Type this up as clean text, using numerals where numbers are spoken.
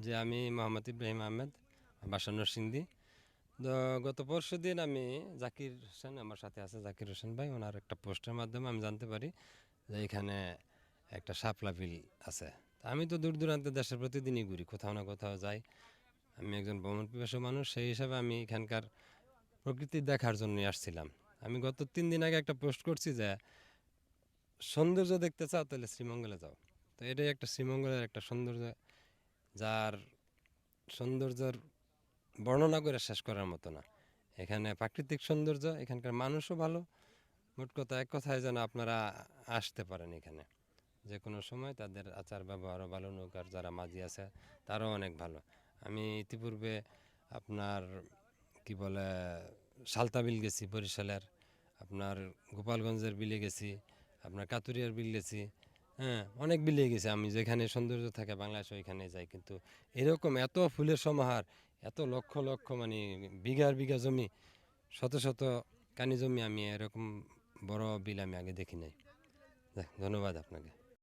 যে আমি মোহাম্মদ ইব্রাহিম আহমেদ, বাসা নরসিংদী। তো গত পরশুদিন আমি জাকির হোসেন, আমার সাথে আছে জাকির হোসেন ভাই, ওনার একটা পোস্টের মাধ্যমে আমি জানতে পারি যে এখানে একটা শাপলা বিল আছে। তা আমি তো দূর দূরান্তে দেশের প্রতিদিনই ঘুরি, কোথাও না কোথাও যাই। আমি একজন ভ্রমণ পিপাসু মানুষ, সেই হিসাবে আমি এখানকার প্রকৃতি দেখার জন্যই আসছিলাম। আমি গত 3 দিন আগে একটা পোস্ট করছি যে সৌন্দর্য দেখতে চাও তাহলে শ্রীমঙ্গলে যাও। তো এটাই একটা শ্রীমঙ্গলের একটা সৌন্দর্য, যার সৌন্দর্যের বর্ণনা করে শেষ করার মতো না। এখানে প্রাকৃতিক সৌন্দর্য, এখানকার মানুষও ভালো। মোট কথা, এক কথায় যেন আপনারা আসতে পারেন এখানে যে কোনো সময়। তাদের আচার ব্যবহারও ভালো, নৌকার যারা মাঝি আছে তারাও অনেক ভালো। আমি ইতিপূর্বে আপনার কি বলে সালতা বিল গেছি বরিশালের, আপনার গোপালগঞ্জের বিলে গেছি, আপনার কাতুরিয়ার বিল গেছি। হ্যাঁ, অনেক বিলে গেছি আমি, যেখানে সৌন্দর্য থাকে বাংলাদেশ ওইখানে যাই। কিন্তু এরকম এত ফুলের সমাহার, এত লক্ষ লক্ষ মানে বিঘার বিঘা জমি, শত শত কানি জমি, আমি এরকম বড় বিল আমি আগে দেখি নাই। ধন্যবাদ আপনাকে।